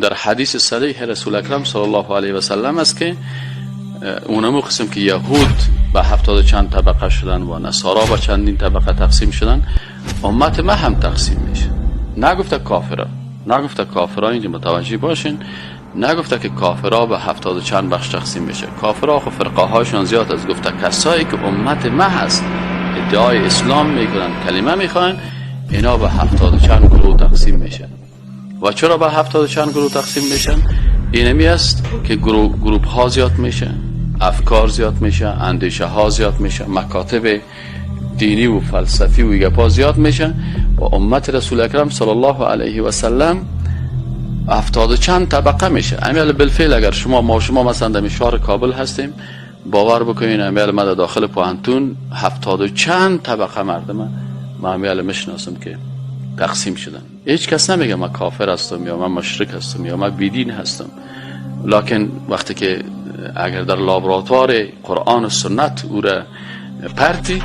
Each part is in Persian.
در حدیث صحیح رسول اکرم صلی الله علیه و سلم است که اونمو قسم که یهود به 70 چند طبقه شدن و نصارا به چندین طبقه تقسیم شدن، امت ما هم تقسیم میشه. نگفته کافرا، نگفته کافرا، اینجا متوجه باشین، نگفته که کافرا به 70 چند بخش تقسیم میشه. کافرا خب فرقه هاشون زیاد است. گفته کسایی که امت ما هست، ادعای اسلام میکنن، کلمه میخوان، اینا به 70 چند گروه تقسیم میشن. و چرا به 70 چند گروه تقسیم میشن؟ اینمی است که گروه ها زیاد میشه، افکار زیاد میشه، اندیشه ها زیاد میشه، مکاتب دینی و فلسفی و گپا زیاد میشه و امت رسول اکرم صلی الله علیه و سلم 70 چند طبقه میشه. امیال بالفعل اگر شما مثلا در شهر کابل هستیم، باور بکنین امیال ما در داخل پوهنتون 70 چند طبقه مردم ما امیال میشناسم که تقسیم شدن. هیچ کس نمیگه من کافر هستم یا من مشرک هستم یا من بیدین هستم، لکن وقتی که اگر در لابراتوار قرآن و سنت او را پرتی،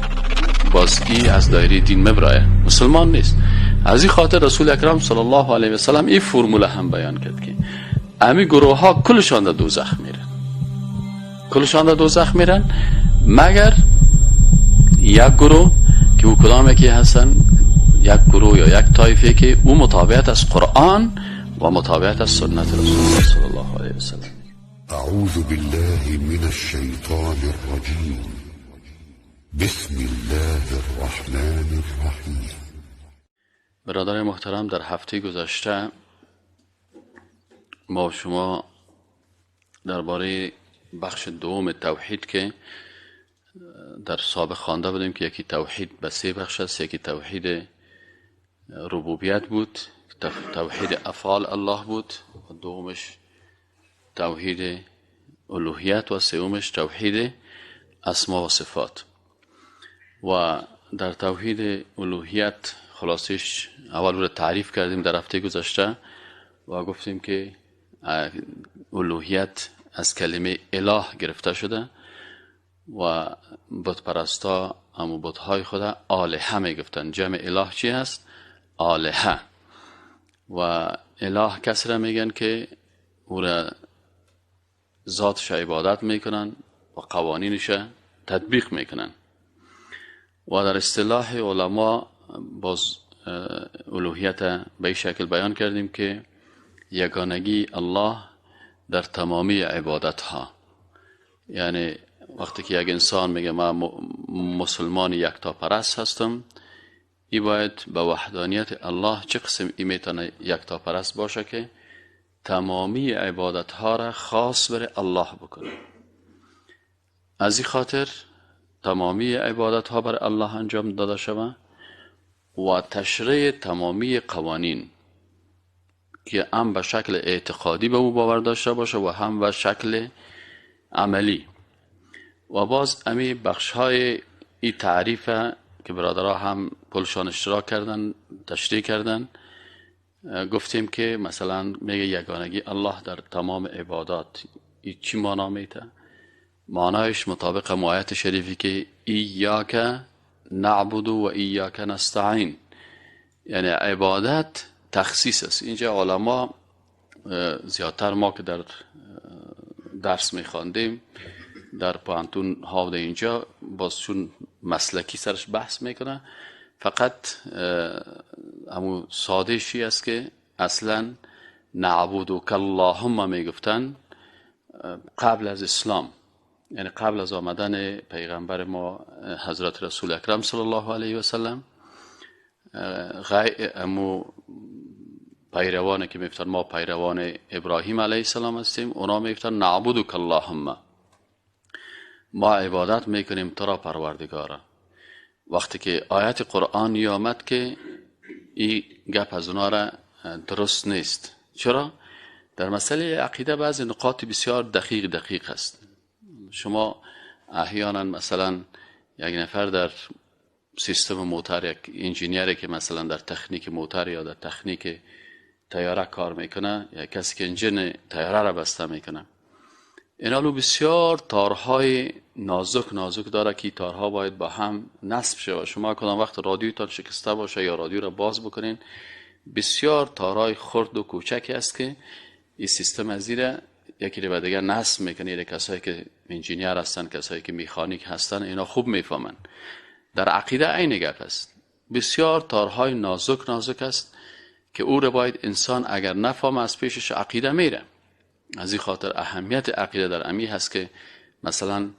باز ای از دایره دین مبرایه، مسلمان نیست. از این خاطر رسول اکرم صلی الله علیه و سلم این فرموله هم بیان کرد که امی گروه ها کلشان در دوزخ میرن، کلشان در دوزخ میرن مگر یک گروه که او کدام یکی هستن، یک گروه یا یک طایفه که او مطابقت از قرآن و مطابقت از سنت رسول الله صلی الله علیه و سلم. اعوذ بالله من الشیطان الرجیم. بسم الله الرحمن الرحیم. برادر محترم، در هفته گذشته ما شما درباره بخش دوم توحید که در سابق خوانده بودیم که یکی توحید به 3 بخش است، یکی توحید ربوبیت بود، توحید افعال الله بود، و دومش توحید الوهیت و سومش توحید اسما و صفات. و در توحید الوهیت خلاصش اول رو تعریف کردیم در هفته گذشته و گفتیم که الوهیت از کلمه اله گرفته شده و بت پرستا همو بت های خود آلهه می گفتن. جمع اله چی هست؟ آلهه. و اله کسی را میگن که او را ذاتش عبادت میکنن و قوانینش تطبیق میکنن. و در اصطلاح علما باز الوهیت به این شکل بیان کردیم که یگانگی الله در تمامی عبادت ها. یعنی وقتی که یک انسان میگه من مسلمان یکتا پرست هستم، ای باید به وحدانیت الله چه قسم ای میتونه یکتا پرست باشه که تمامی عبادت ها را خاص بر الله بکنه. از این خاطر تمامی عبادت ها بر الله انجام داده شود و تشریع تمامی قوانین که هم به شکل اعتقادی به او باور داشته باشه و هم به شکل عملی. و باز امی بخش های این تعریف که برادرها هم پلشان اشتراک کردن، تشریح کردن، گفتیم که مثلا میگه یگانگی الله در تمام عبادات، این چی معنا میده؟ معنایش مطابق آیت شریفی که ایاک نعبد و ایاک نستعین، یعنی عبادت تخصیص است. اینجا علما زیادتر ما که در درس میخواندیم در پوهنتون ها اینجا باز چون مسلکی سرش بحث میکنه، فقط همون ساده شی است که اصلا نعبدک اللهم میگفتن قبل از اسلام، یعنی قبل از آمدن پیغمبر ما حضرت رسول اکرم صلی الله علیه و سلم. امو پیروانه که میفتن ما پیروان ابراهیم علیه السلام هستیم، اونا میفتن نعبدک اللهم، ما عبادت میکنیم تو را پروردگارا. وقتی که آیت قرآن آمد که این گپ از اونا را درست نیست. چرا؟ در مسئله عقیده بعضی نقاط بسیار دقیق است. شما احیانا مثلا یک نفر در سیستم موتور، یک انجینیری که مثلا در تکنیک موتور یا در تکنیک تیاره کار میکنه، یا کسی که انجین تیاره را بسته میکنه، اینالو بسیار تارهای نازک داره که تارها باید با هم نصب شه. شما کدام وقت رادیوتان شکسته باشه یا رادیو را باز بکنین، بسیار تارهای خرد و کوچکی است که این سیستم از زیر یکی رو دیگه نصب میکنه. کسایی که انجینیر هستن، کسایی که مکانیک هستن، اینا خوب میفهمن. در عقیده عین گپ است. بسیار تارهای نازک است که او رو باید انسان اگر نفهمه از پیشش عقیده میره. از این خاطر اهمیت عقیده در امی هست که مثلا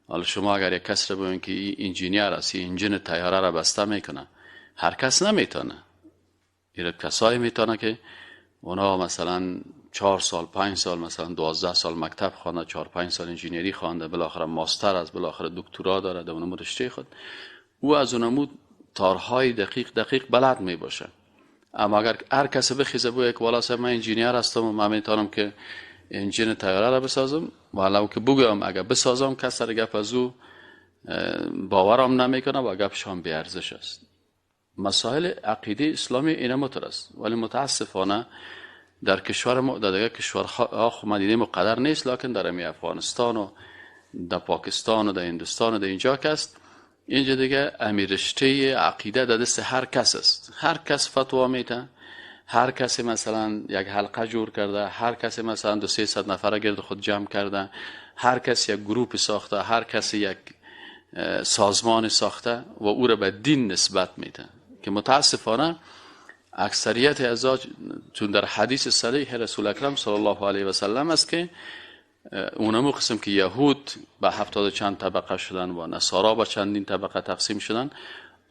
حالا شما اگر یک کس رو ببینید که این انجینیر است، این انجین طیاره را بسته میکنه، هر کس نمیتونه. این کسایی میتونه که اونا مثلا 4 سال 5 سال مثلا 12 سال مکتب خوانده، 4-5 سال انجینیری خوانده، بالاخره ماستر از، بالاخره دکترا داره در اون رشته خود، او از اونمود تارهای دقیق بلد می باشه. اما اگر هر کسی بخیزه بگه که والا صاحب من انجینیر هستم و من میتونم که انجین طیاره را بسازم، والا که بگم اگر بسازم کس سر گپ از او باورم نمیکنه و گپش هم بی ارزش است. مسائل عقیده اسلامی اینا متر است، ولی متاسفانه در کشور ما، در دیگه کشورها خو مدیده مقدر نیست، لکن در امی افغانستان و در پاکستان و در هندوستان و در اینجا که است، اینجا دیگه امی رشته عقیده در دست هر کس است. هر کس فتوا میده، هر کسی مثلا یک حلقه جور کرده، هر کسی مثلا 200-300 نفر گرد خود جمع کرده، هر کسی یک گروپ ساخته، هر کسی یک سازمان ساخته و او را به دین نسبت میده که متاسفانه اکثریت از چون در حدیث صحیح رسول اکرم صلی الله علیه و سلم است که اونمو قسم که یهود به 70 چند طبقه شدن و نصارا به چندین طبقه تقسیم شدن،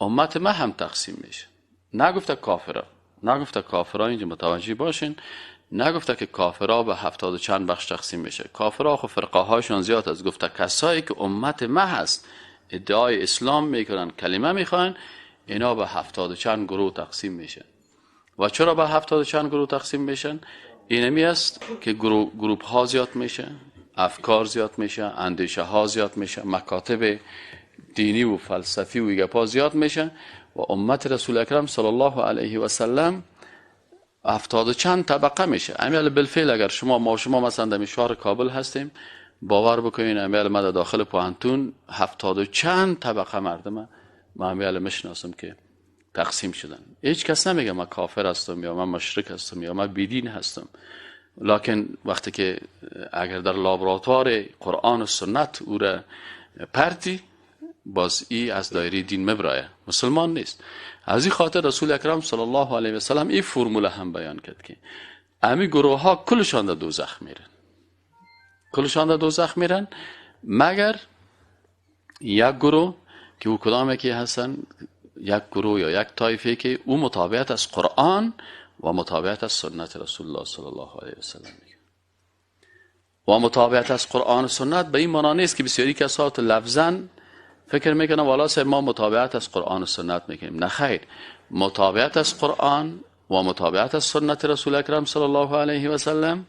امت ما هم تقسیم میشه. نگفته کافرا، نگفته کافرا، اینجا متوجه باشین، نگفته که کافرا به 70 چند بخش تقسیم میشه. کافرا خو فرقه هاشون زیاد است. گفته کسایی که امت ما هست، ادعای اسلام میکنن، کلمه میخوان، اینا به 70 چند گروه تقسیم میشه. و چرا به 70 چند گروه تقسیم میشن؟ اینمی است که گروپ ها زیاد میشه، افکار زیاد میشه، اندیشه ها زیاد میشه، مکاتب دینی و فلسفی و گپا زیاد میشه و امت رسول اکرم صلی الله علیه و سلم 70 چند طبقه میشه. امیال بالفعل اگر شما مثلا در شهر کابل هستیم، باور بکنین امیال ما در داخل پوهنتون 70 چند طبقه مردم ما امیال میشناسم که تقسیم شدن. هیچ کس نمیگه من کافر هستم یا من مشرک هستم یا من بیدین هستم، لکن وقتی که اگر در لابراتوار قرآن و سنت او را پرتی، باز ای از دایره دین مبرایه، مسلمان نیست. از این خاطر رسول اکرم صلی الله علیه و سلم این فرموله هم بیان کرد که امی گروه ها کلشان در دوزخ میرن، کلشان در دوزخ میرن مگر یک گروه که او کدامه که هستن، یک گروه یا یک طایفه که او مطابقت از قرآن و مطابقت از سنت رسول الله صلی الله علیه و سلم میگه. و مطابقت از قرآن و سنت به این معنی نیست که بسیاری کسات لفظاً فکر میکنن والا سر ما مطابقت از قرآن و سنت میکنیم. نه خیر، مطابقت از قرآن و مطابقت از سنت رسول اکرم صلی الله علیه و سلم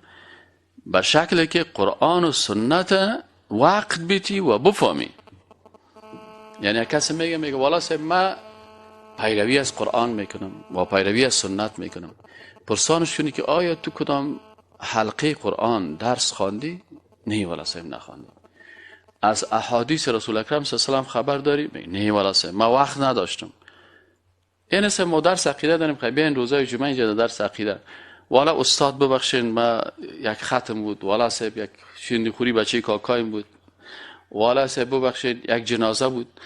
به شکلی که قرآن و سنت وقت بیتی و بفهمی. یعنی کسی میگه والا سر ما پیروی از قرآن میکنم و پیروی از سنت میکنم، پرسانش کنی که آیا تو کدام حلقه قرآن درس خواندی؟ نه والا صاحب نخواندم. از احادیث رسول اکرم صلی الله علیه و سلم خبر داری؟ نه والا صاحب ما وقت نداشتم. این است ما درس عقیده داریم، خیلی بیاین روزای جمعه اینجا درس عقیده. والا استاد ببخشید ما یک ختم بود، والا صاحب یک شیرینی خوری بچه کاکایم بود، والا صاحب ببخشید یک جنازه بود.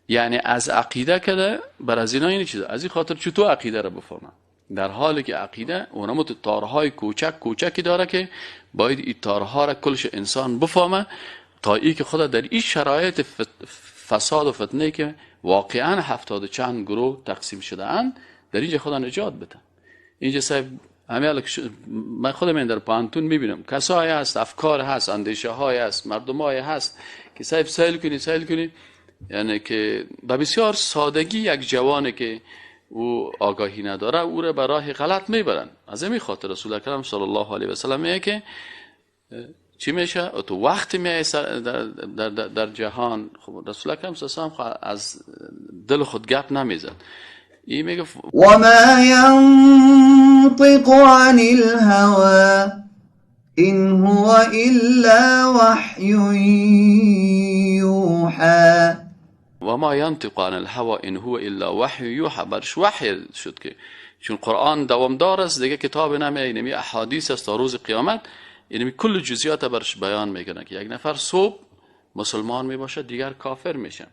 یعنی از عقیده کده بر از اینا این چیزا. از این خاطر چطور عقیده را بفهمم، در حالی که عقیده اونم تارهای کوچکی داره که باید این تارها را کلش انسان بفهمه تا ای که خدا در این شرایط فساد و فتنه که واقعا 70 چند گروه تقسیم شده اند در اینجا خدا نجات بده. اینجا صاحب من خودم در پانتون میبینم کسایی هست، افکار هست، اندیشه های هست، مردمای هست که صاحب سهل کنی یعنی که به بسیار سادگی یک جوانه که او آگاهی نداره او را به راه غلط میبرن. از همین خاطر رسول اکرم صلی الله علیه و سلم میگه که چی میشه تو وقتی میای در جهان، خب رسول اکرم صلی الله علیه و سلم از دل خود گپ نمیزد. این میگه و ما ينطق عن الهوى ان هو الا وحی یوحى. و ما ینطق عن الهوى ان هو الا وحی یوحى. برش وحی شد که چون قرآن دوامدار است دیگه، کتاب نمیه، اینمی احادیث است تا روز قیامت، اینمی کل جزئیات برش بیان میکنه که یک نفر صبح مسلمان میباشه دیگر کافر میشه،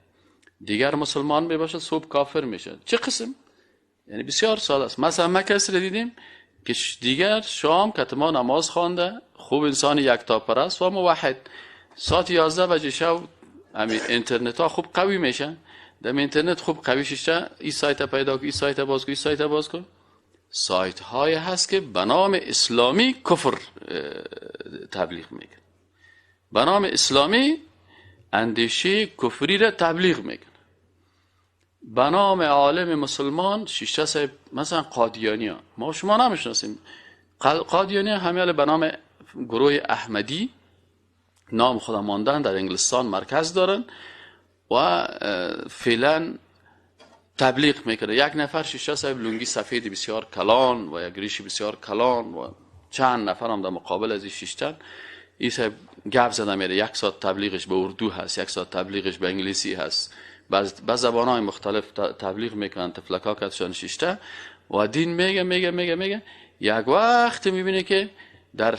دیگر مسلمان میباشه صبح کافر میشه. چه قسم؟ یعنی بسیار ساده است. مثلا ما کسی رو دیدیم که دیگر شام کتما نماز خوانده، خوب انسان یک تا پرست و موحد، ساعت 11 بجه شب همین اینترنت ها خوب قوی میشن، در اینترنت خوب قوی شده، این سایت پیدا کن، این سایت باز کن، این سایت باز کن. سایت های هست که به نام اسلامی کفر تبلیغ میکنه، به نام اسلامی اندیشه کفری را تبلیغ میکنه، به نام عالم مسلمان شیشه صاحب مثلا قادیانی ها، ما شما نمیشناسیم قادیانی ها، همه به نام گروه احمدی نام خدا ماندن، در انگلستان مرکز دارن و فعلا تبلیغ میکنه. یک نفر شیشه صاحب لنگی سفید بسیار کلان و یک ریش بسیار کلان و چند نفر هم در مقابل از این شیشتن، این صاحب گپ زده میره، یک ساعت تبلیغش به اردو هست، یک ساعت تبلیغش به انگلیسی هست، بعض زبانهای مختلف تبلیغ میکنن، تفلکا کتشان شیشته و دین میگه. یک وقت میبینه که در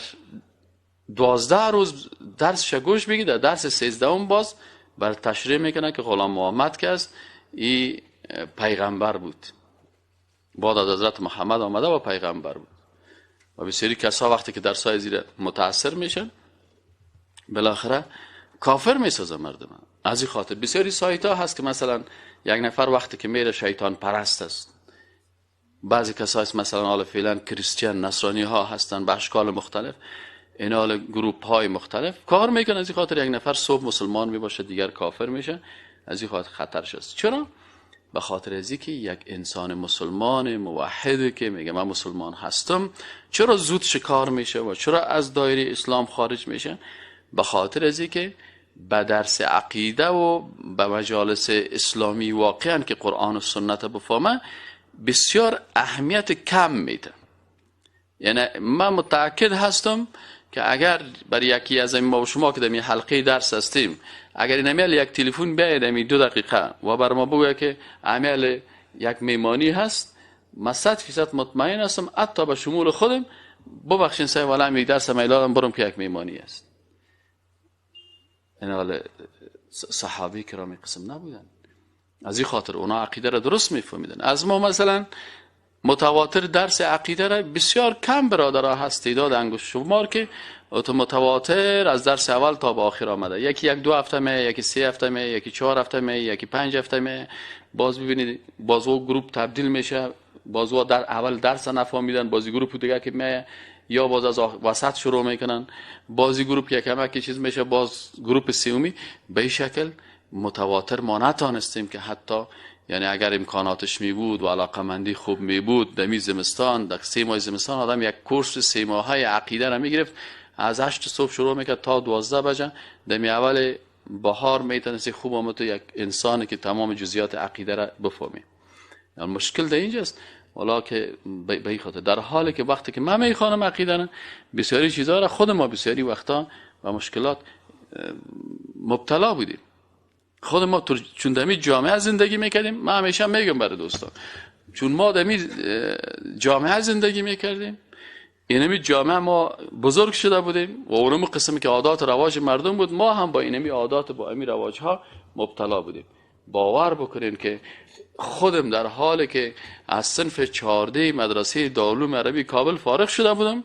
12 روز درسش گوش بگی، در درس 13 باز بر تشریح میکنه که غلام محمد که است این پیغمبر بود، بعد از حضرت محمد آمده و پیغمبر بود. و بسیاری کسا وقتی که درسای زیر متاثر میشن بالاخره کافر میسازه مردم. از این خاطر بسیاری سایت ها هست که مثلا یک نفر وقتی که میره شیطان پرست است، بعضی کسا هست مثلا حالا فعلا کریستیان نصرانی ها هستن به اشکال مختلف، این حال گروپ های مختلف کار میکنه. از این خاطر یک نفر صبح مسلمان میباشه دیگر کافر میشه، از این خاطر خطرش است. چرا؟ به خاطر از اینکه یک انسان مسلمان موحد که میگه من مسلمان هستم چرا زود شکار میشه و چرا از دایره اسلام خارج میشه؟ به خاطر از اینکه به درس عقیده و به مجالس اسلامی واقعا که قرآن و سنت بفهمه بسیار اهمیت کم میده. یعنی من متأکد هستم که اگر برای یکی از ما و شما که در این حلقه درس هستیم، اگر این امیل یک تلفن بیاید این 2 دقیقه و بر ما بگوید که امیل یک میمانی هست، من 100% مطمئن هستم حتی به شمول خودم ببخشین سعی والا می درس میلادم برم که یک میمانی است. این حال صحابه کرام قسم نبودن، از این خاطر اونا عقیده را درست میفهمیدن. از ما مثلا متواتر درس عقیده را بسیار کم برادرها هست، تعداد انگشت شمار که متواتر از درس اول تا به آخر آمده، یکی 1-2 هفته می، یکی 3 هفته می، یکی 4 هفته می، یکی 5 هفته می. باز ببینید باز او گروپ تبدیل میشه، باز او در اول درس نفهمیدن، بازی گروپ دیگه که می یا باز از وسط شروع میکنن، بازی گروپ یک کمک چیز میشه، باز گروپ سومی. به این شکل متواتر ما نتانستیم که حتی یعنی اگر امکاناتش می بود و علاقمندی خوب می بود در زمستان، در 3 ماه زمستان آدم یک کورس 3 ماهه عقیده را می گرفت، از 8 صبح شروع میکرد تا 12 بجه، در اول بهار میتونستی خوب آمد یک انسانی که تمام جزئیات عقیده را بفهمی. یعنی مشکل در اینجاست، والا که به این خاطر در حالی که وقتی که من میخوانم عقیده را بسیاری چیزها را خود ما بسیاری وقتا و مشکلات مبتلا بودیم. خود ما چون دمی جامعه زندگی میکردیم، من همیشه میگم برای دوستان، چون ما دمی جامعه زندگی میکردیم، اینمی جامعه ما بزرگ شده بودیم و اونم قسمی که عادات و رواج مردم بود، ما هم با اینمی عادات با امی رواج ها مبتلا بودیم. باور بکنین که خودم در حالی که از صنف 14 مدرسه دارالعلوم عربی کابل فارغ شده بودم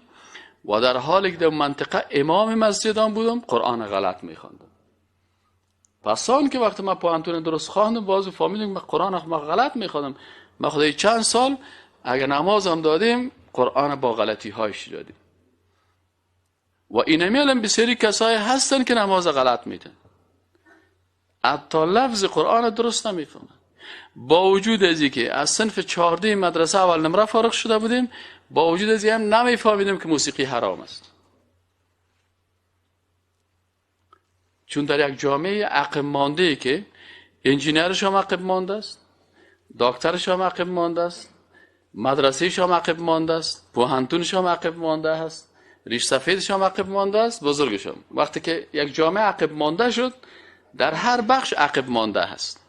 و در حالی که در منطقه امام مسجدام بودم قرآن غلط میخواندم. پس آن که وقتی من پوانتون درست خواندم بازو فهمیدم من قرآن ما غلط میخواندم. ما خدای چند سال اگر نمازم دادیم قرآن با غلطی هایش دادیم و اینمی الان بسیاری کسای هستن که نماز غلط میدن، حتی لفظ قرآن درست نمیفهمن. با وجود از اینکه از صنف 14 مدرسه اول نمره فارغ شده بودیم، با وجود از این هم نمیفهمیدیم که موسیقی حرام است. چون در یک جامعه عقب مانده ای که انجینرش هم عقب مانده است، دکترش هم عقب مانده است، مدرسهش هم عقب مانده است، پوهنتونش هم عقب مانده است، ریش سفیدش هم عقب مانده است، بزرگش هم. وقتی که یک جامعه عقب مانده شد، در هر بخش عقب مانده است،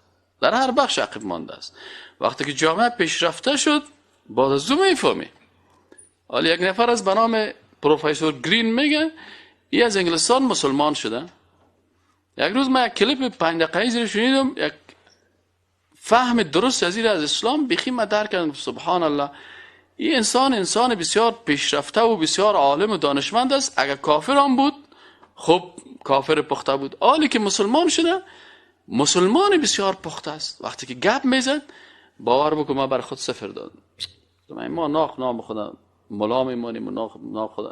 در هر بخش عقب مانده است. وقتی که جامعه پیشرفته شد، بعد از او میفهمی. حالا یک نفر از به نام پروفسور گرین میگه ای از انگلستان مسلمان شده. یک روز من یک کلیپ 5 دقیقه‌ای زیر شنیدم، یک فهم درست از اسلام بخی من درک کردم. سبحان الله، این انسان بسیار پیشرفته و بسیار عالم و دانشمند است. اگر کافر هم بود خب کافر پخته بود، حالی که مسلمان شده مسلمان بسیار پخته است. وقتی که گپ میزد باور بکن ما بر خود صفر دادم. ما نام خدا ملا میمونیم و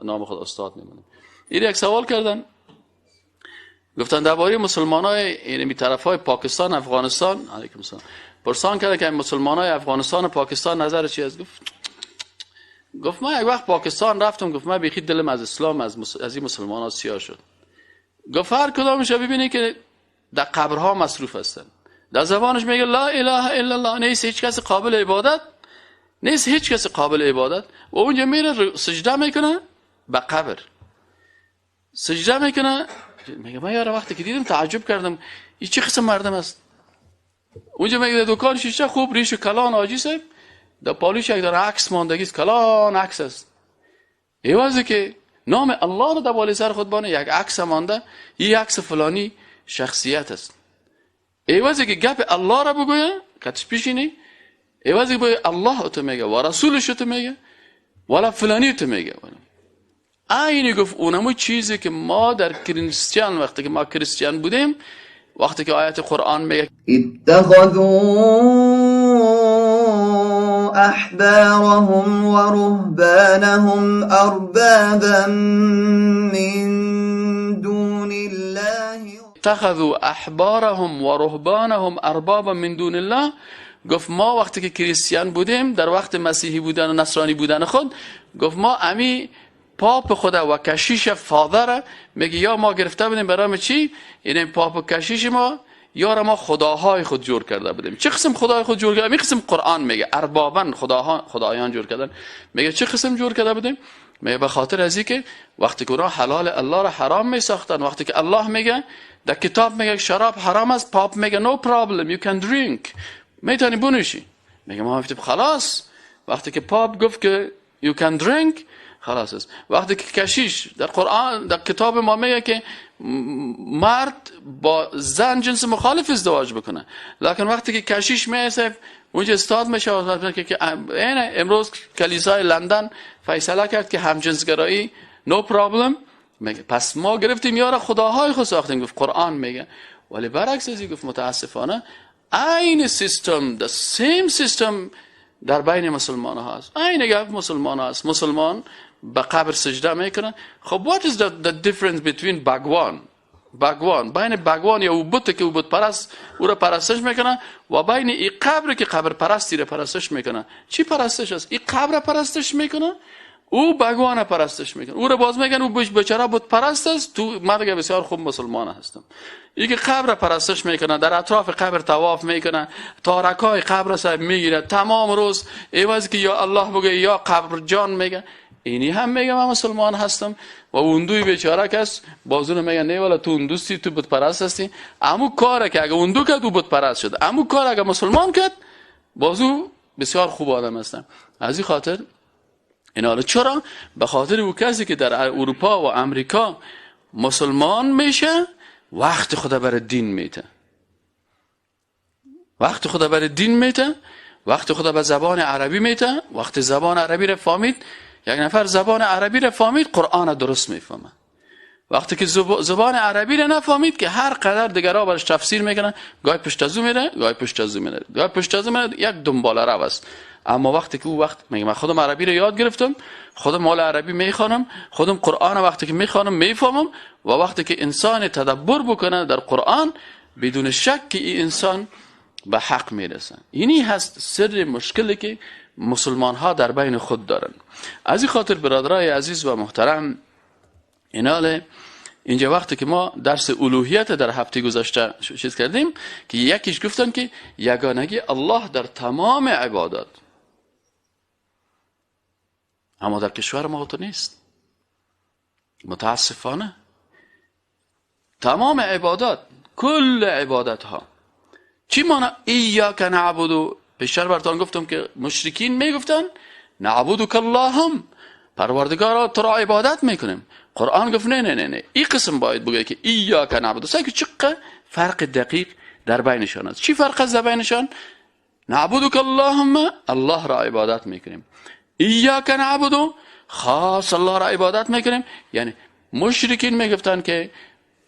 نام خدا استاد میمونیم. این یک سوال کردن، گفتن درباره مسلمانای یعنی طرفای پاکستان افغانستان، علیکم السلام، پرسان کرده که مسلمانای افغانستان و پاکستان نظر چی است؟ گفت ما یک وقت پاکستان رفتم، گفت من بیخی دلم از اسلام از این مسلمان‌ها سیاه شد. گفت هر کدامش ببینی که در قبرها مصروف هستن، در زبانش میگه لا اله الا الله، نیست هیچ کس قابل عبادت، نیست هیچ کس قابل عبادت. و اونجا میره سجده میکنه به قبر، سجده میکنه. میگه من یار وقتی که دیدم تعجب کردم این چه قسم مردم است. اونجا میگه دکان شیشه خوب ریش و کلان آجی صاحب، در پالیش یک داره عکس ماندگی است، کلان عکس است. ایوازه که نام الله رو در بالای سر خود بانه یک عکس مانده، این عکس فلانی شخصیت است. ایوازه که گپ الله را بگویه کتش پیشینی، ایوازه که بگویه الله تو میگه و رسولش تو میگه ولا فلانی تو میگه. اینی گفت اونمو چیزی که ما در کریستیان وقتی که ما کریستیان بودیم، وقتی که آیت قرآن میگه اتخذوا احبارهم و رهبانهم اربابا من دون الله، اتخذوا احبارهم و رهبانهم اربابا من دون الله. گفت ما وقتی که کریستیان بودیم، در وقت مسیحی بودن و نصرانی بودن خود، گفت ما امی پاپ خدا و کشیش فادر میگه یا ما گرفته بودیم برام چی؟ این پاپ و کشیش ما یا ما خداهای خود جور کرده بودیم. چه قسم خدای خود جور کرده؟ می قسم قرآن میگه اربابن خدایان جور کردن. میگه چه قسم جور کرده بودیم؟ میگه به خاطر از اینکه وقتی که اونا حلال الله را حرام می ساختن، وقتی که الله میگه در کتاب میگه شراب حرام است، پاپ میگه no problem you can drink، میتونی بنوشی. میگه ما گفتیم خلاص، وقتی که پاپ گفت که you can drink خلاص است. وقتی که کشیش در قرآن در کتاب ما میگه که مرد با زن جنس مخالف ازدواج بکنه، لکن وقتی که کشیش میشه اونجا استاد میشه که امروز کلیسای لندن فیصله کرد که همجنسگرایی no problem. میگه پس ما گرفتیم یارا خداهای خود ساختیم. گفت قرآن میگه، ولی برعکس ازی گفت متاسفانه این سیستم the same system در بین مسلمان ها هست. این گفت مسلمان ها هست، مسلمان به قبر سجده میکنن. خب what is the difference between بگوان بین بگوان یا بت که بت پرست او را پرستش میکنن و بین این قبر که قبر پرستی را پرستش میکنن؟ چی پرستش است؟ این قبر پرستش میکنه، او بگوان پرستش میکنه. او را باز میگن او بیچاره بت پرست است، تو من دیگه بسیار خوب مسلمان هستم. این که قبر پرستش میکنه، در اطراف قبر طواف میکنه، تارکای قبر صاحب میگیره تمام روز، ایواز که یا الله بگه یا قبر جان میگه. اینی هم میگه من مسلمان هستم و اوندوی بیچاره کس بازونو میگه نه والا تو اوندوستی، تو بت پرست هستی. امو کاره که اگه اوندو کرد او بت پرست شد، امو کار اگه مسلمان کرد بازو بسیار خوب آدم هستن. از این خاطر این حالا چرا؟ به خاطر او کسی که در اروپا و امریکا مسلمان میشه وقت خدا برای دین میته، وقت خدا برای دین میته، وقت خدا به زبان عربی میته. وقت زبان عربی را فهمید، یک نفر زبان عربی را فهمید قرآن درست میفهمه. وقتی که زبان عربی را نفهمید که هر قدر دیگرها برش تفسیر میکنن، گاهی پشت از او میره، گاهی پشت از او میره، گاهی پشت از او میره، یک دنباله رو است. اما وقتی که او وقت میگه من خودم عربی رو یاد گرفتم، خودم مال عربی میخوانم، خودم قرآن وقتی که میخوانم میفهمم، و وقتی که انسان تدبر بکنه در قرآن بدون شک که این انسان به حق میرسه. اینی هست سر مشکلی که مسلمان ها در بین خود دارن. از این خاطر برادرای عزیز و محترم، اینجا وقتی که ما درس الوهیت در هفته گذشته چیز کردیم که یکیش گفتن که یگانگی الله در تمام عبادات، اما در کشور ما تو نیست متاسفانه. تمام عبادات، کل عبادت ها چی معنی ایاک نعبد پیشتر براتون گفتم که مشرکین میگفتن نعبدک اللهم، پروردگارا تو را عبادت میکنیم. قرآن گفت نه نه نه نه، این قسم باید بگه که ایاک نعبد. سعی که چقدر فرق دقیق در بینشان است. چی فرق است در بینشان؟ نعبدک اللهم، الله را عبادت میکنیم. ایاک نعبد، خاص الله را عبادت میکنیم. یعنی مشرکین میگفتن که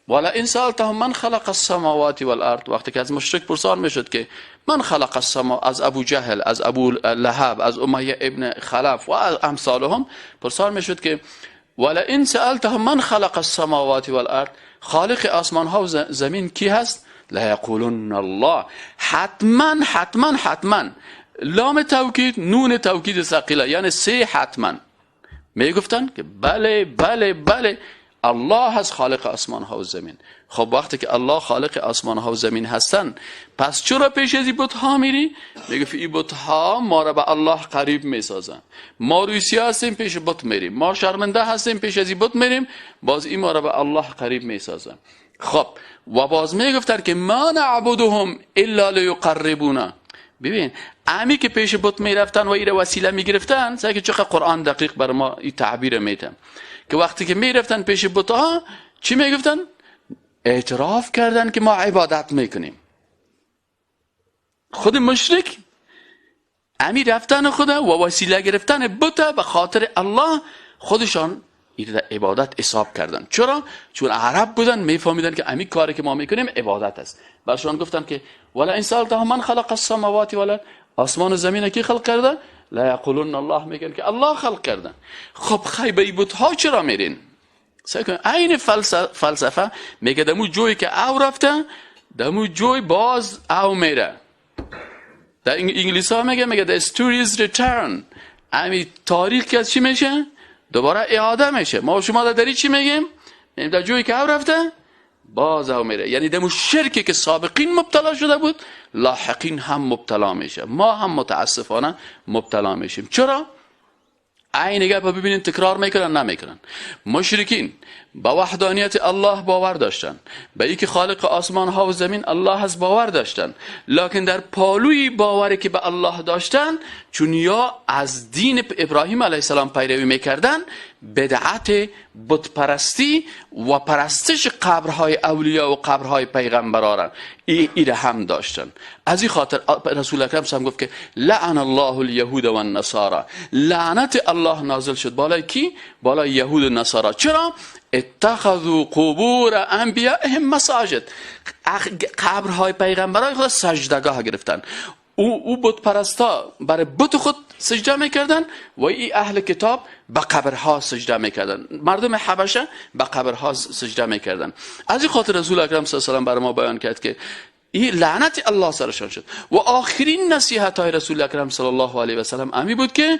والا ان سالتهم من خلق السماوات والارض، وقتی که از مشرک پرسان میشد که من خلق السما، از ابو جهل، از ابو لهب، از امیه ابن خلف و امثالهم پرسان میشد که والا ان سالتهم من خلق السماوات والارض، خالق آسمان ها و زمین کی هست؟ لا یقولون الله. حتما حتما حتما، لام توکید نون توکید ثقیله، یعنی سه حتما میگفتن که بله بله بله الله هست خالق آسمان ها و زمین. خب وقتی که الله خالق آسمان ها و زمین هستن، پس چرا پیش از این بت ها میری؟ میگه این بت ها ما را به الله قریب میسازن. ما روسی هستیم پیش بت میریم، ما شرمنده هستیم پیش از این بت میریم، باز این ما را به الله قریب میسازن. خب و باز میگفتن که ما نعبدهم الا لیقربونا. ببین امی که پیش بت میرفتن و این وسیله میگرفتن، سعی که چقدر قرآن دقیق بر ما این تعبیر میتن که وقتی که میرفتن پیش بت ها چی میگفتن؟ اعتراف کردن که ما عبادت میکنیم. خود مشرک امی رفتن خدا و وسیله گرفتن بت به خاطر الله خودشان این عبادت حساب کردن. چرا؟ چون عرب بودن، میفهمیدن که امی کاری که ما میکنیم عبادت است. برشان گفتن که ولا ان سالتهم من خلق السماوات والارض، آسمان و زمین کی خلق کرده؟ لا یقولون الله، میگن که الله خلق کرده. خب خیبه بت ها چرا میرین؟ این فلسفه میگه دمو جوی که او رفته دمو جوی باز او میره. در انگلیسی ها میگه the story is return. امی تاریخ که چی میشه؟ دوباره اعاده میشه. ما شما در چی میگیم؟ در جوی که او رفته باز او میره. یعنی دمو شرکی که سابقین مبتلا شده بود لاحقین هم مبتلا میشه. ما هم متاسفانه مبتلا میشیم. چرا؟ این گپ ببینین تکرار میکنن نمیکنن. مشرکین با وحدانیت الله باور داشتن، به اینکه خالق آسمان ها و زمین الله هست باور داشتن، لکن در پالوی باوری که به الله داشتن، چون یا از دین ابراهیم علیه السلام پیروی میکردن، بدعت بت پرستی و پرستش قبرهای اولیاء و قبرهای پیغمبران ایره هم داشتن. از این خاطر رسول اکرم هم گفت که لعن الله الیهود و النصارى، لعنت الله نازل شد بالای کی؟ بالای یهود و نصارا. چرا؟ اتخذوا قبور انبیائهم مساجد، قبرهای پیغمبران خود سجدگاه گرفتن. او بت پرستا برای بت خود سجده میکردن و این اهل کتاب به قبرها سجده میکردن. مردم حبشه به قبرها سجده میکردن. از این خاطر رسول اکرم صلی الله علیه و آله برای ما بیان کرد که این لعنت الله سرشان شد. و آخرین نصیحت های رسول اکرم صلی الله علیه و سلم امی بود که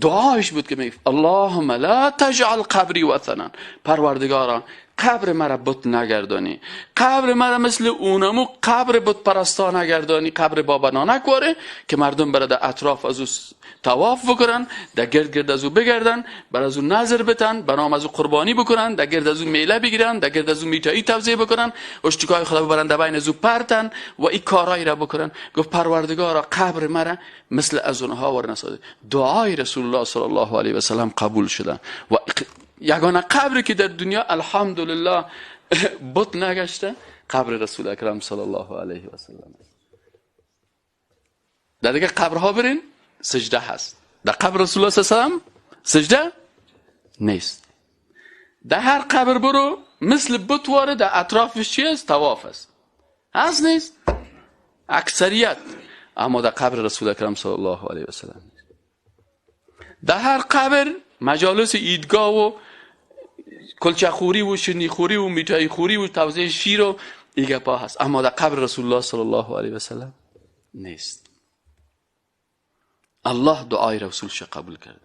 دعایش بود که میگه اللهم لا تجعل قبری وثنا، پروردگارا قبر مرا بت نگردانی، قبر مرا مثل اونمو قبر بت پرستا نگردانی، قبر بابا نانک که مردم برای در اطراف از او طواف بکنن، در گرد از او بگردن، بر از او نظر بتن، برام از او قربانی بکنن، در گرد از او میله بگیرن، در گرد از او میتایی توزیع بکنن، اشتکای خدا ببرن در بین از او پرتن و این کارایی را بکنن. گفت پروردگارا قبر مرا مثل از اونها ور نساز. دعای رسول الله صلی الله علیه و سلم قبول شده و یگانه قبری که در دنیا الحمدلله بت نگشته قبر رسول اکرم صلی الله علیه و سلم. در دیگه قبرها برین سجده هست، در قبر رسول الله صلی الله علیه و سلم سجده نیست. در هر قبر برو مثل بت واره در اطرافش چی است؟ طواف است. هست نیست؟ اکثریت. اما در قبر رسول اکرم صلی الله علیه و سلم در هر قبر مجالس ایدگاه و کلچه خوری و شنی خوری و میఠای خوری و توزیع شیر و ایگه پا هست، اما در قبر رسول الله صلی الله علیه و سلم نیست. الله دعای رسولش قبول کرده.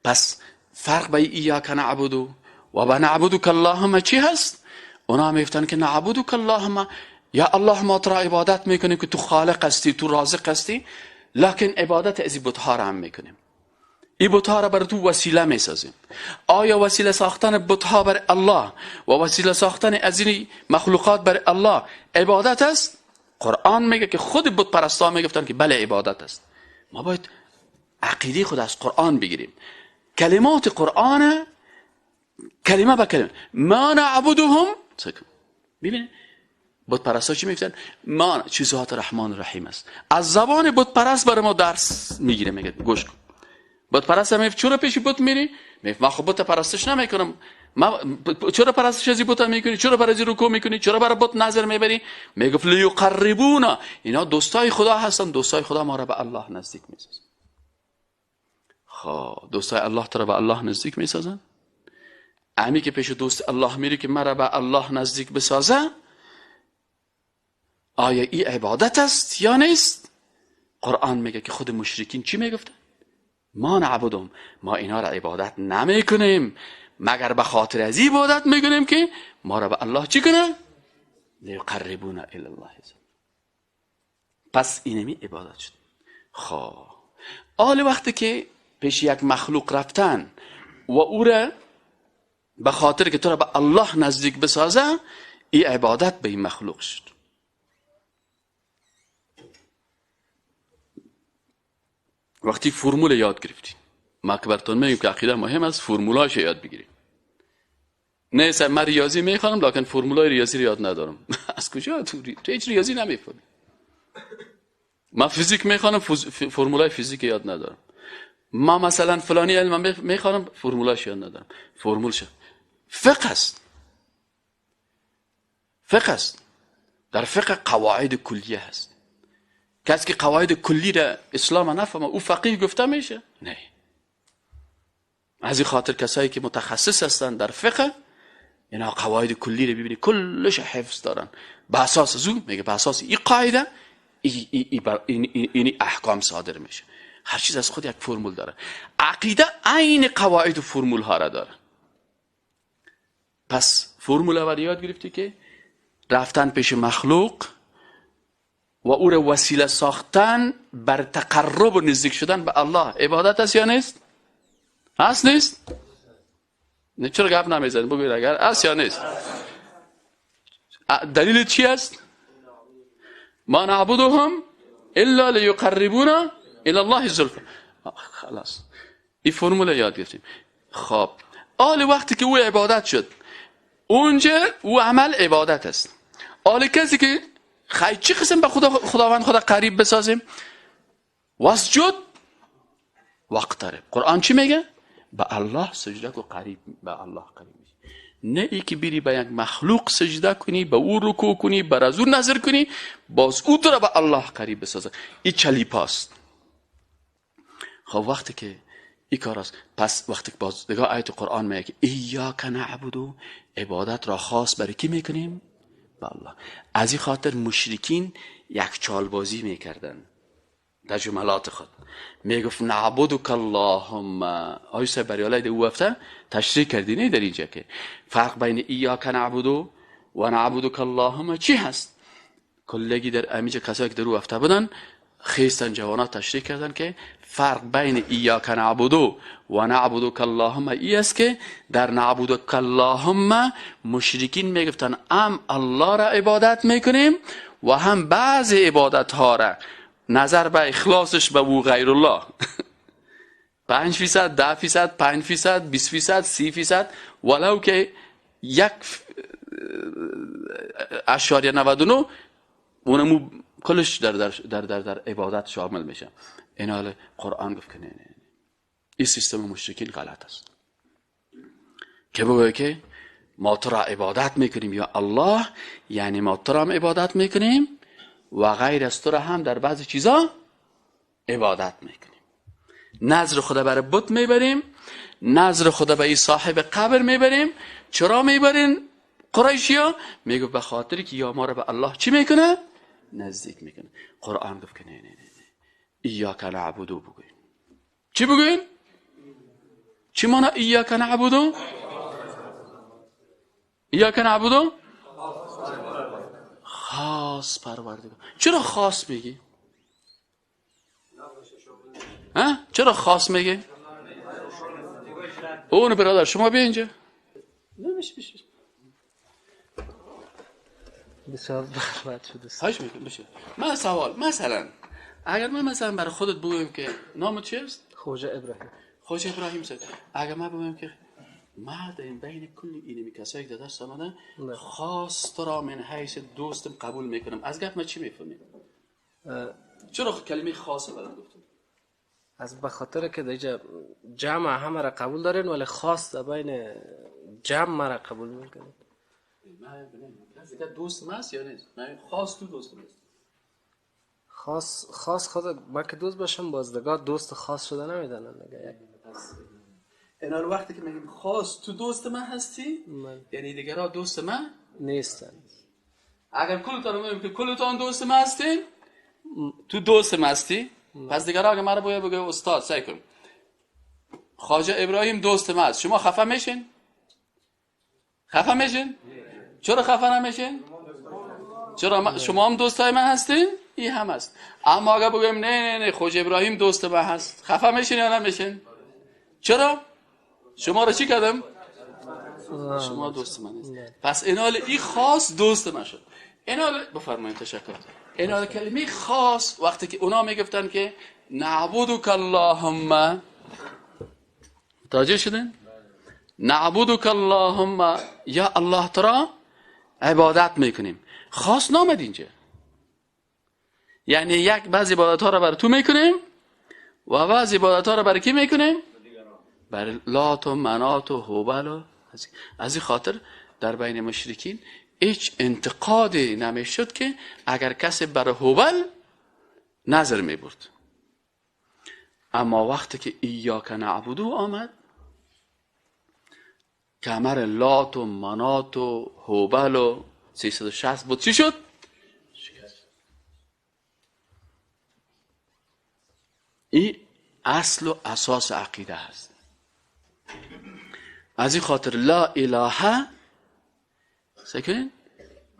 پس فرق بین ایاک نعبد و نعبدک اللهم چی هست؟ اونا میگفتن که نعبدک اللهم، یا الله ما تو را عبادت میکنیم که تو خالق هستی، تو رازق هستی، لکن عبادت از این بت‌ها را هم میکنیم. این بت‌ها را برای تو وسیله میسازیم. آیا وسیله ساختن بت‌ها برای الله و وسیله ساختن از این مخلوقات برای الله عبادت است؟ قرآن میگه که خود بت پرستا میگفتن که بله عبادت است. ما باید عقیده خود از قرآن بگیریم. کلمات قرآن کلمه به کلمه ما نعبدهم. ببینید بت پرستا چی میگفتن؟ ما چه ذات رحمان رحیم است. از زبان بت پرست برای ما درس میگیره. میگه گوش کن. بت پرست میگه چرا پیش بت میری؟ میگه من خب بت پرستش نمیکنم. چرا پرستش از بت میکنی؟ چرا برای رکوع میکنی؟ چرا برای بت نظر میبری؟ میگه لیقربونا. اینا دوستای خدا هستن. دوستای خدا ما را به الله نزدیک میسازن. خب دوستای الله تو را به الله نزدیک میسازن. امی که پیش دوست الله میری که مرا به الله نزدیک بسازه، آیا این عبادت است یا نیست؟ قرآن میگه که خود مشرکین چی میگفتن؟ ما نعبدهم، ما اینا را عبادت نمیکنیم مگر به خاطر از این عبادت میکنیم که ما را به الله چی کنه؟ لیقربونا الی الله. پس اینمی عبادت شد. خب آل وقتی که پیش یک مخلوق رفتن و او را به خاطر که تو را به الله نزدیک بسازه، این عبادت به این مخلوق شد. وقتی فرمول یاد گرفتین، ما که براتون میگم که عقیده مهم است، فرمولاش یاد بگیرید. نه من ریاضی میخوانم لکن فرمولای ریاضی رو یاد ندارم. از کجا تو هیچ ریاضی نمیفهمی؟ من فیزیک میخوانم فرمولای فیزیک یاد ندارم. ما مثلا فلانی علم میخوانم فرمولاش یاد ندارم. فرمولش فقه است. فقه است. در فقه قواعد کلیه هست. کسی که قواعد کلی را اسلام نفهمه او فقیه گفته میشه؟ نه. از این خاطر کسایی که متخصص هستن در فقه اینا قواعد کلی رو ببینی کلش حفظ دارن. به اساس از اون میگه به اساس این قاعده این احکام صادر میشه. هر چیز از خود یک فرمول داره. عقیده عین قواعد و فرمول ها را داره. پس فرمول اول یاد گرفتی که رفتن پیش مخلوق و او را وسیله ساختن بر تقرب و نزدیک شدن به الله عبادت است یا نیست؟ هست نیست؟ نه چرا گپ نمیزنید؟ بگوید اگر است یا نیست؟ دلیل چی است؟ ما نعبدهم الا لیقربونا الی الله زلفا. خلاص این فرمول یاد گرفتیم. خب آل وقتی که او عبادت شد اونجا او عمل عبادت است. آل کسی که خیلی چی قسم به خداوند خدا قریب بسازیم؟ واسجد واقترب. قرآن چی میگه؟ به الله سجده کو قریب به الله قریب میشی. نه ای که بری به یک مخلوق سجده کنی، به او رکوع کنی، بر از او نظر کنی، باز او تو را به الله قریب بسازه. این چلیپاست. خب وقتی که این کار است، پس وقتی که باز دیگه آیت قرآن میگه که ایاک نعبدو، عبادت را خاص برای کی میکنیم؟ به الله. از این خاطر مشرکین یک چالبازی میکردن در جملات خود. میگفت نعبدک اللهم. آیسا بریالای ده او هفته تشریح کردی نه در اینجا که فرق بین ایاک نعبدو و نعبدک اللهم چی هست؟ کلگی در امیجا کسایی که در او هفته بودن خیستن جوانات تشریح کردن که فرق بین ایاک نعبدو و نعبدک اللهم ای است که در نعبدک اللهم مشرکین میگفتن هم الله را عبادت میکنیم و هم بعض عبادت ها را نظر به اخلاصش به او غیر الله 5%، 10%، 5%، 20%، 30%، ولو که 1.99 اونمو کلش در عبادت شامل میشه. این حال قرآن گفت که نه. این سیستم مشرکین غلط است که بگوی که ما تو را عبادت میکنیم یا الله، یعنی ما تو را هم عبادت میکنیم و غیر از تو را هم در بعض چیزا عبادت میکنیم. نظر خدا برای بت میبریم، نظر خدا به این صاحب قبر میبریم. چرا میبرین قریشیا؟ میگه به خاطری که یا ما را به الله چی میکنه؟ نزدیک میکنه. قرآن گفت که نه ایاک نعبدو بگوین. چی بگوین؟ چی معنی ایاک نعبدو؟ ایاک نعبدو خاص پروردگار. چرا خاص میگی؟ ها؟ چرا خاص میگی؟ اون برادر شما بیا اینجا. بسیار بد شده. خواهش میکنم بشه. من سوال مثلا اگر من مثلا برای خودت بگویم که نامت چیست؟ خوجه ابراهیم. خوجه ابراهیم سید. اگر من بگویم که مرد این بین کل اینمی کسایی که درست آمدن خاص تو را من حیث دوستم قبول میکنم، از گفت من چی میفهمی؟ چرا کلمه خاصه برام گفتم؟ از بخاطر که دیگه جمع همه را قبول دارین ولی خاص در بین جمع را قبول میکنین. من دیگه دوست هست یا نیست؟ من خاص تو دوست هست. خاص خود من که دوست باشم بازدگاه دوست خاص شده نمیدانن دیگه. اینا وقتی که میگیم خاص تو دوست من هستی یعنی دیگرها دوست من نیستن. اگر کلتان میگیم که کلتان دوست من هستین تو دوست من هستی پس دیگرها اگر من رو بگه استاد سعی کن خواجه ابراهیم دوست من هست شما خفه میشین؟ خفه میشین؟ چرا خفه نمیشین؟ چرا شما هم دوستای من هستین؟ این هم هست. اما اگر بگیم نه خواجه ابراهیم دوست من هست خفه میشین یا نمیشین؟ چرا؟ شما رو چی کردم؟ شما دوست من هست. پس اینال این خاص دوست من شد. اینال بفرمایید تشکر. اینال کلمه خاص وقتی که اونا میگفتن که نعبدک اللهم متوجه شدین؟ نعبدک اللهم یا الله تعالی عبادت میکنیم. خاص نامد اینجا. یعنی یک بعضی عبادت ها رو برای تو میکنیم و بعضی عبادت ها رو برای کی میکنیم؟ برای لات و منات و هبل و از این خاطر در بین مشرکین هیچ انتقادی نمیشد که اگر کسی برای هبل نظر میبرد. اما وقتی که ایاک نعبدو آمد کمر لات و منات و هبل و 360 بود چی شد؟ این اصل و اساس عقیده هست. از این خاطر لا اله سکنین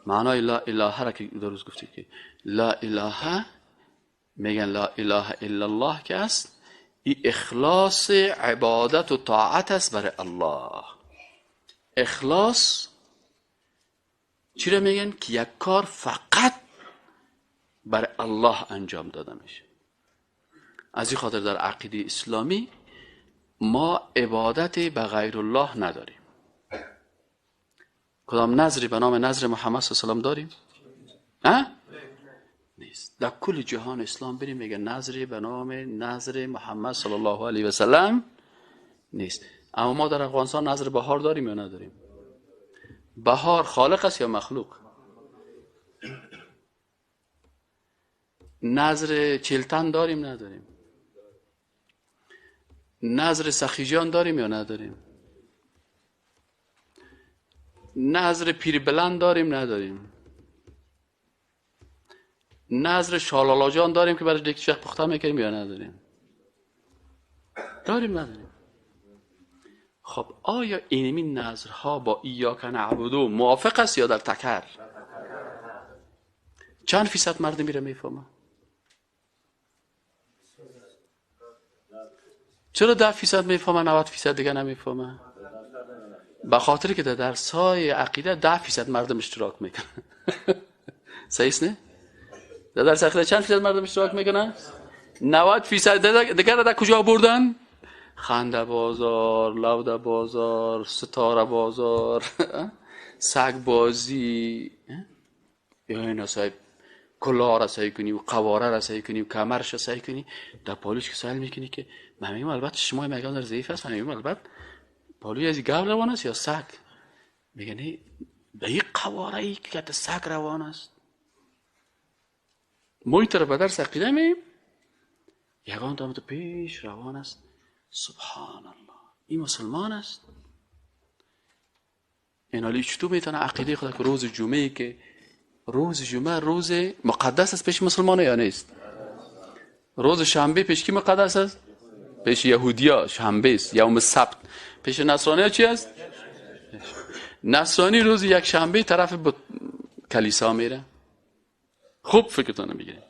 معنای لا اله را که درست گفتید که لا اله میگن لا اله الا الله که است این اخلاص عبادت و طاعت است برای الله. اخلاص چی را میگن؟ که یک کار فقط برای الله انجام داده میشه. از این خاطر در عقیده اسلامی ما عبادت به غیر الله نداریم. کدام نظری به نام نظر محمد صلی الله علیه و سلم داریم؟ نیست. در کل جهان اسلام بریم میگه نظری به نام نظر محمد صلی الله علیه و سلم نیست. اما ما در افغانستان نظر بهار داریم یا نداریم؟ بهار خالق است یا مخلوق؟ نظر چلتن داریم نداریم؟ نظر سخیجان داریم یا نداریم؟ نظر پیر بلند داریم نداریم؟ نظر شالالا جان داریم که برای دیگه پخته میکنیم یا نداریم؟ داریم نداریم؟ خب آیا اینمی نظرها با ایاک نعبدو موافق است یا در تکر؟ چند فیصد مردم میره میفهمه؟ چرا 10% میفهمه 90% دیگه نمیفهمه؟ به خاطر که در درس‌های عقیده 10% مردم اشتراک میکنن. صحیح است نه؟ در درس عقیده چند فیصد مردم اشتراک میکنن؟ 90% دیگه را در کجا بردن؟ خنده بازار، لوده بازار، ستاره بازار، سگ بازی، یا اینا صاحب کلاه را سعی کنی و قواره را سعی کنی و کمرش را سعی کنی. در پالیش که سعی میکنی که من میگم البته شما میگن در ضعیف است، من میگم البته پالوی از گاو روان است یا سگ؟ میگه نه به این قواره ای که در سگ روان است. محیط را به درس عقیده میم یگان دامت پیش روان است. سبحان الله این مسلمان است. این حالی چطور میتونه عقیده خدا که روز جمعه که روز جمعه روز مقدس است پیش مسلمان یا نیست؟ روز شنبه پیش کی مقدس است؟ پیش یهودیا شنبه است. یوم سبت پیش نصرانی ها چی است؟ نصرانی روز یک شنبه طرف کلیسا میره. خوب فکرتون بگیرید.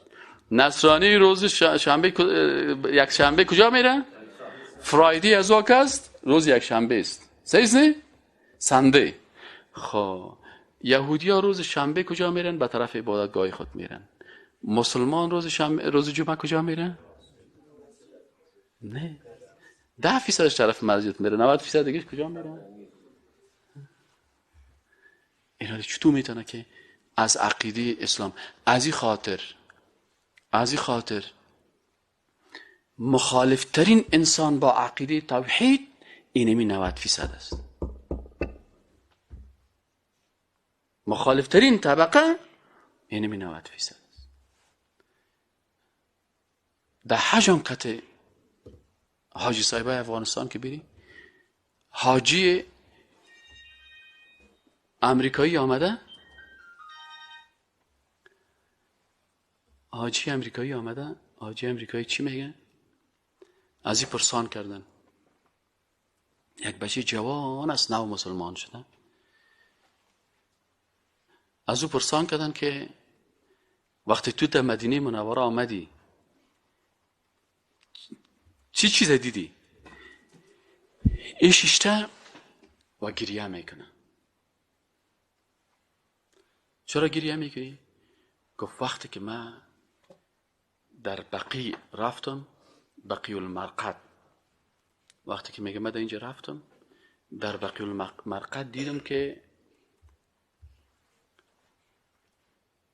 نصرانی روز شنبه یک شنبه کجا میره؟ فرایدی از وقت است روز یک شنبه است. صحیح است نه؟ سنده. خب یهودی‌ها روز شنبه کجا میرن؟ به طرف عبادتگاه خود میرن. مسلمان روز جمعه کجا میرن؟ نه، 10% طرف مسجد میره، 90% دیگه کجا میرن؟ اینا چطور میتونه که از عقیده اسلام از این خاطر مخالف ترین انسان با عقیده توحید اینمی 90% است. مخالف ترین طبقه اینمی 90% است. در حجم حاجی صاحبای افغانستان که بری، حاجی امریکایی آمده، حاجی امریکایی چی میگه؟ از این پرسان کردن، یک بچه جوان است، نو مسلمان شده، از او پرسان کردن که وقتی تو در مدینه منوره آمدی چی چیز دیدی؟ ایش اشته و گریه میکنه. چرا گریه میکنی؟ گفت وقتی که من در بقیع رفتم، بقیع المرقد، وقتی که میگه من در اینجا رفتم، در بقیع المرقد دیدم که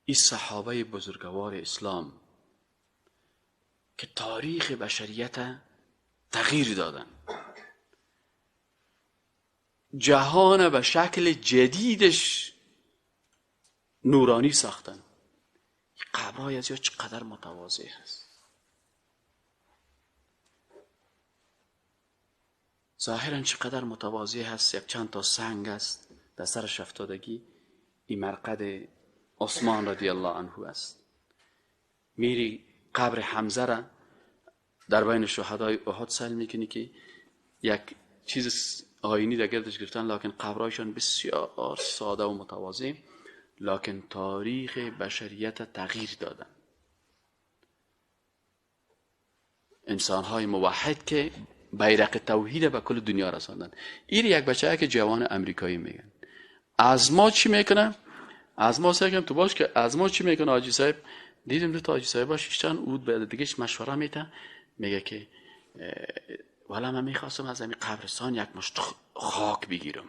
این صحابه بزرگوار اسلام که تاریخ بشریت تغییر دادن، جهان به شکل جدیدش نورانی ساختن. قبرهای از یا چقدر متواضع هست. ظاهرا چقدر متواضع هست. یک چند تا سنگ است در سرش افتادگی. این مرقد عثمان رضی الله عنه است. میری قبر حمزه را در بین شهدای احد سل میکنی که یک چیز آینی در گردش گرفتن، لکن قبرهایشان بسیار ساده و متواضع، لکن تاریخ بشریت تغییر دادن. انسانهای موحد که بیرق توحید به کل دنیا رساندن. این یک بچه که جوان امریکایی میگن. از ما چی میکنه؟ از ما سعی کنم تو باش که از ما چی میکنه حاجی صاحب؟ دیدیم دو تا حاجی صاحب شیشتن اود به دیگهش مشوره میته، میگه که والا من میخواستم از همین قبرستان یک مشت خاک بگیرم.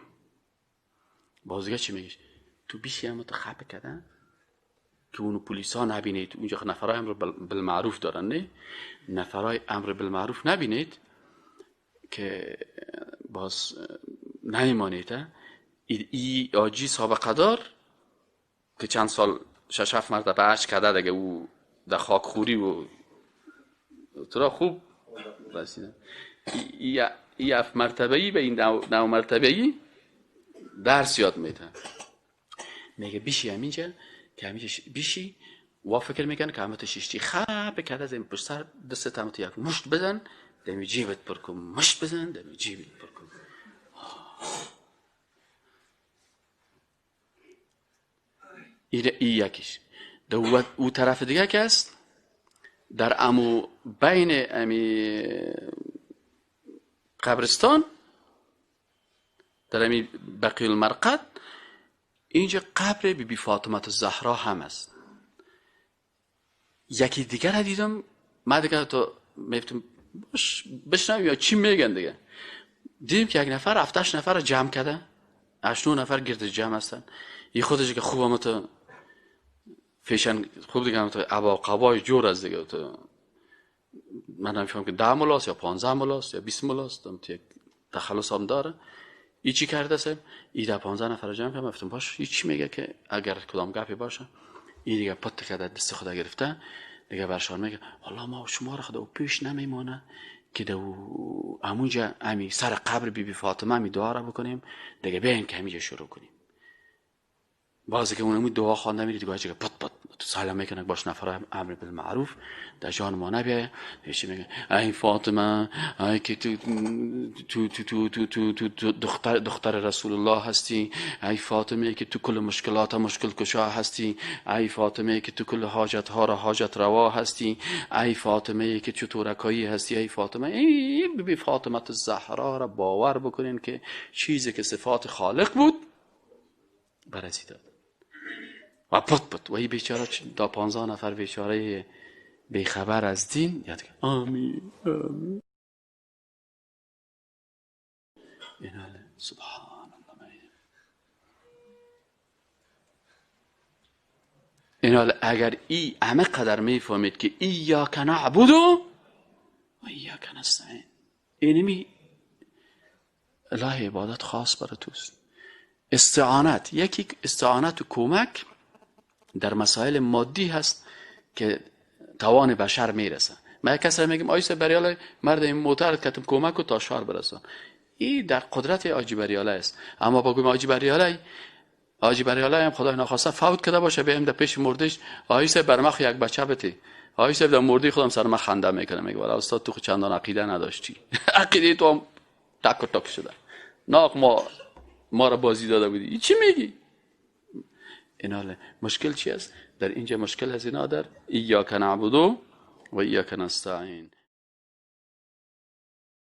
بازگه چی میگه؟ تو بیشی هم تو خبه کردن که اونو پولیسا نبینید. اونجا نفرای امر بالمعروف دارن، نه نفرای امر بالمعروف نبینید که باز نمیمانید. ای آجی سابقه دار که چند سال 6-7 مرتبه عشق کرده دیگه، او در خاک خوری و تو را خوب رسیدن. ای 7 مرتبه‌ای به این 9 مرتبه‌ای درس یاد میده. میگه بیشی همینجا که همینجا بیشی و فکر میکنه که همت شیشتی خب کرده از این پشت سر دستت همت یک مشت بزن دمی جیبت پر کن، مشت بزن دمی جیبت پر کن. این یکیش. او طرف دیگه که است در امو بین امی قبرستان، در امی بقیع المرقد، اینجا قبر بی بی فاطمه الزهرا هم است. یکی دیگر را دیدم، من دیگه تو میفتم بشنم یا چی میگن دیگه. دیدیم که یک نفر 7-8 نفر را جمع کرده، 8-9 نفر گرد جمع هستن. این خودش که خوب همت فیشن خوب دیگه همت قبای جور از دیگه. من نمیفهم که 10 ملاست یا 15 ملاست یا 20 ملاست، یک تخلص هم داره. ای چی کرده سه؟ ای در 15 نفر جمع کنم افتم باش. ای چی میگه که اگر کدام گپی باشه، ای دیگه پت کرده دست خدا گرفته دیگه برشان میگه والله ما شما را خدا و پیش نمیمانه که دو همونجا همی سر قبر بی بی فاطمه همی دعا را بکنیم دیگه بیاین که همیجا شروع کنیم. بازی که اونمو دعا خوانده میری دیگه چه پت تو سلام میکنه باش نفر امر بالمعروف در جان ما نبیه. چی میگه ای فاطمه ای که تو دختر رسول الله هستی، ای فاطمه که تو کل مشکلات مشکل کشا هستی، ای فاطمه که تو کل حاجت ها را حاجت روا هستی، ای فاطمه که چطورکایی هستی، ای فاطمه. ای بی فاطمه الزهرا را باور بکنین که چیزی که صفات خالق بود بررسی داد. و پت و این بیچاره دا 15 نفر بیچاره بیخبر از دین یاد کرد آمین آمین. سبحان الله. این اگر ای همه قدر میفهمید که ایاک نعبد و ایاک نستعین، اینمی اله عبادت خاص برای توست. استعانت، یکی استعانت و کمک در مسائل مادی هست که توان بشر میرسه. ما کسی میگم آیسه بریاله مرد این موتر کتم کمک و تا شهر برسان، این در قدرت آجی بریاله است. اما با گویم آجی بریاله هم خدای نخواسته فوت کرده باشه بهم در پیش مردش آیسه برمخ یک بچه بتی آیسه در مردی خودم سر ما خنده میکنه، میگه والا استاد تو چندان عقیده نداشتی عقیده تو هم تک و تک شده، ناق ما را بازی داده بودی، این چی میگی؟ ایناله مشکل چی است در اینجا؟ مشکل از اینا در ایاک نعبد و ایاک نستعین.